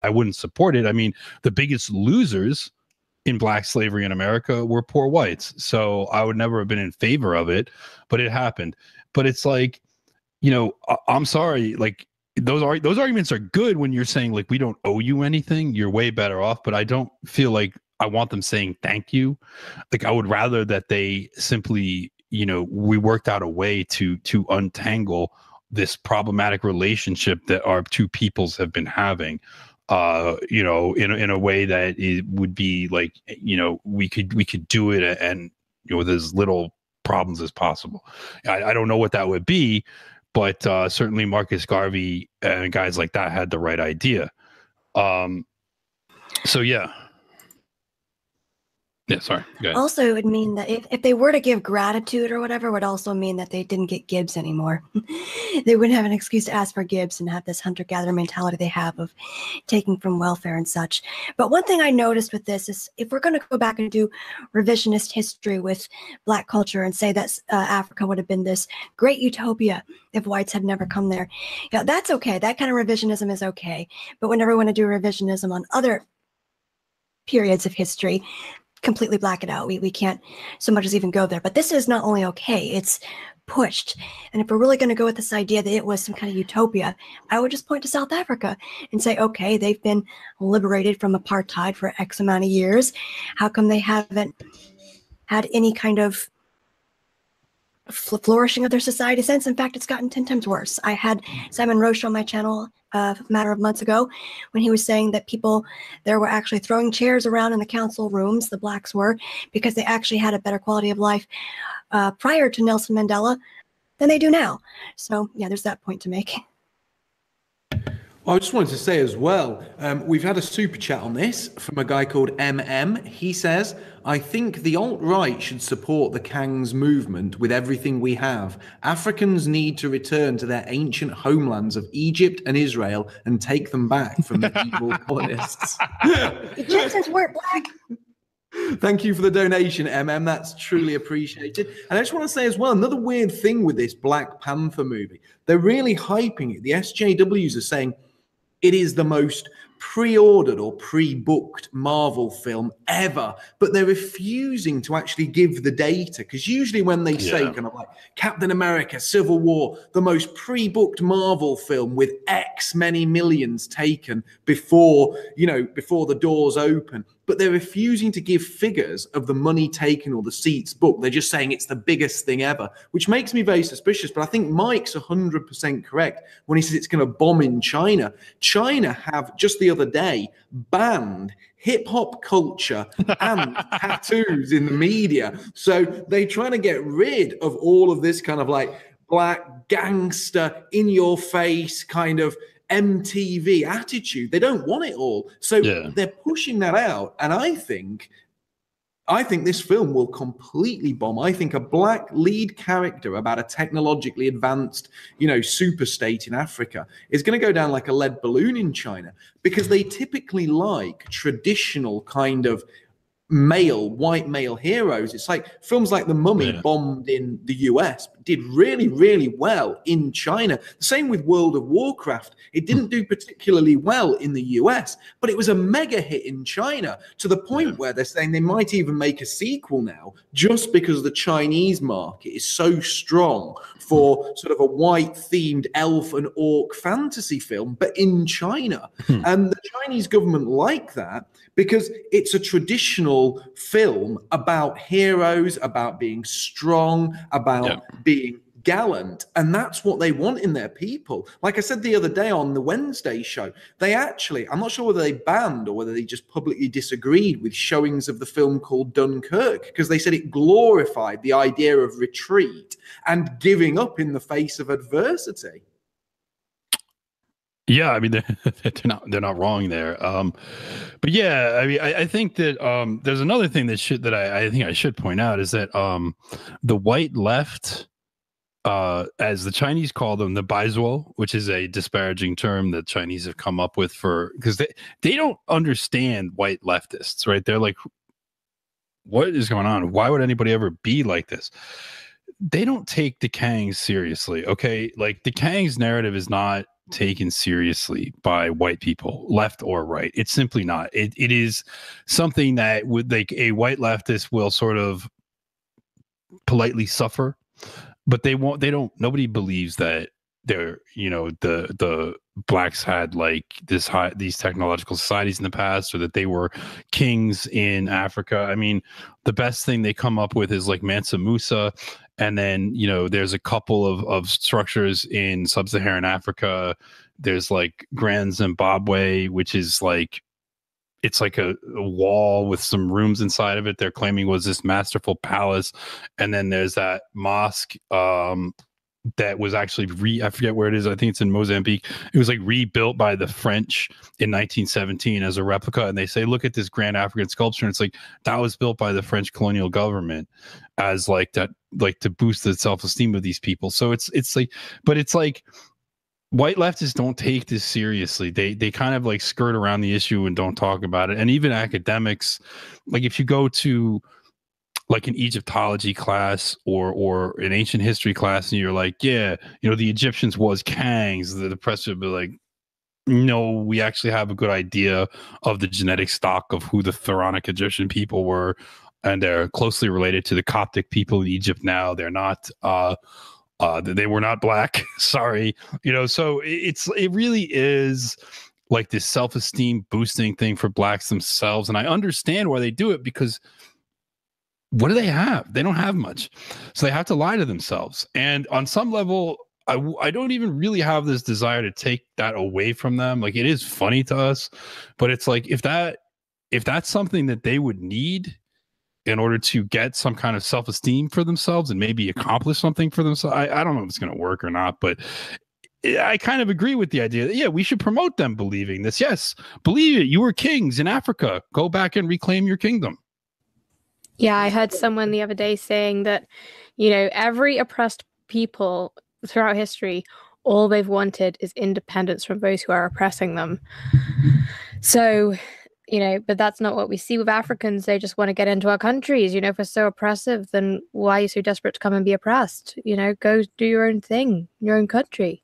I wouldn't support it. I mean, the biggest losers in black slavery in America were poor whites. So I would never have been in favor of it, but it happened. But it's like, you know, I'm sorry, like those arguments are good when you're saying like we don't owe you anything, you're way better off, but I don't feel like I want them saying thank you. Like I would rather that they simply, you know, we worked out a way to untangle this problematic relationship that our two peoples have been having, you know, in a way that it would be like, you know, we could do it and, you know, with as little problems as possible. I don't know what that would be, but certainly Marcus Garvey and guys like that had the right idea. So yeah. Yeah, sorry. Go ahead. Also, it would mean that if they were to give gratitude or whatever, it would also mean that they didn't get Gibbs anymore. They wouldn't have an excuse to ask for Gibbs and have this hunter-gatherer mentality they have of taking from welfare and such. But one thing I noticed with this is if we're going to go back and do revisionist history with Black culture and say that Africa would have been this great utopia if whites had never come there, yeah, that's okay. That kind of revisionism is okay. But whenever we want to do revisionism on other periods of history, completely black it out. We can't so much as even go there. But this is not only okay, it's pushed. And if we're really going to go with this idea that it was some kind of utopia, I would just point to South Africa and say, okay, they've been liberated from apartheid for X amount of years. How come they haven't had any kind of flourishing of their society since? In fact, it's gotten 10 times worse. I had Simon Roche on my channel a matter of months ago when he was saying that people there were actually throwing chairs around in the council rooms, the blacks were, because they actually had a better quality of life prior to Nelson Mandela than they do now. So yeah, there's that point to make. I just wanted to say as well, we've had a super chat on this from a guy called MM. He says, I think the alt-right should support the Kangz movement with everything we have. Africans need to return to their ancient homelands of Egypt and Israel and take them back from the evil colonists. Egyptians weren't black. Thank you for the donation, MM. That's truly appreciated. And I just want to say as well, another weird thing with this Black Panther movie, they're really hyping it. The SJWs are saying, it is the most pre-ordered or pre-booked Marvel film ever, but they're refusing to actually give the data, because usually when they say kind of like Captain America, Civil War, the most pre-booked Marvel film with X many millions taken before, you know, before the doors open, but they're refusing to give figures of the money taken or the seats booked. They're just saying it's the biggest thing ever, which makes me very suspicious. But I think Mike's 100% correct when he says it's going to bomb in China. China have just the other day banned hip hop culture and tattoos in the media. So they're trying to get rid of all of this kind of like black gangster in your face kind of MTV attitude. They don't want it all. So they're pushing that out. And I think this film will completely bomb. I think a black lead character about a technologically advanced, you know, super state in Africa is going to go down like a lead balloon in China, because they typically like traditional kind of white male heroes. It's like films like The Mummy bombed in the US, did really, really well in China. The same with World of Warcraft. It didn't do particularly well in the US, but it was a mega hit in China, to the point where they're saying they might even make a sequel now, just because the Chinese market is so strong for sort of a white themed elf and orc fantasy film, but in China. And the Chinese government like that because it's a traditional film about heroes, about being strong, about being gallant, and that's what they want in their people. Like I said the other day on the Wednesday show, they actually, I'm not sure whether they banned or whether they just publicly disagreed with showings of the film called Dunkirk, because they said it glorified the idea of retreat and giving up in the face of adversity. Yeah, I mean they're not wrong there. But yeah, I mean I think that there's another thing that I think I should point out is that the white left, as the Chinese call them, the Baizuo, which is a disparaging term that Chinese have come up with because they don't understand white leftists, right? They're like, what is going on? Why would anybody ever be like this? They don't take the Kangz seriously, okay? Like the Kangz narrative is not taken seriously by white people, left or right. It's simply not. It is something that would, like, a white leftist will sort of politely suffer, but they won't. They don't. Nobody believes that they're, you know, the blacks had like these technological societies in the past, or that they were kings in Africa. I mean, the best thing they come up with is like Mansa Musa, and then, you know, there's a couple of structures in sub-Saharan Africa. There's like Grand Zimbabwe, which is like, it's like a wall with some rooms inside of it. They're claiming was this masterful palace. And then there's that mosque that was actually I forget where it is. I think it's in Mozambique. It was like rebuilt by the French in 1917 as a replica. And they say, look at this grand African sculpture. And it's like, that was built by the French colonial government as like that, like to boost the self-esteem of these people. So it's like, but it's like, white leftists don't take this seriously. They kind of like skirt around the issue and don't talk about it. And even academics, like if you go to like an Egyptology class or an ancient history class, and you're like, yeah, you know, the Egyptians was Kangz, the professor would be like, no, we actually have a good idea of the genetic stock of who the pharaonic Egyptian people were, and they're closely related to the Coptic people in Egypt now. They're not they were not black. Sorry. You know, so it really is like this self-esteem boosting thing for blacks themselves. And I understand why they do it, because what do they have? They don't have much. So they have to lie to themselves. And on some level, I don't even really have this desire to take that away from them. Like, it is funny to us, but it's like, if that's something that they would need in order to get some kind of self-esteem for themselves and maybe accomplish something for themselves, I don't know if it's going to work or not, but I kind of agree with the idea that, yeah, we should promote them believing this. Yes, believe it. You were kings in Africa. Go back and reclaim your kingdom. Yeah, I heard someone the other day saying that, you know, every oppressed people throughout history, all they've wanted is independence from those who are oppressing them. So, you know, but that's not what we see with Africans. They just want to get into our countries. You know, if we're so oppressive, then why are you so desperate to come and be oppressed? You know, go do your own thing in your own country.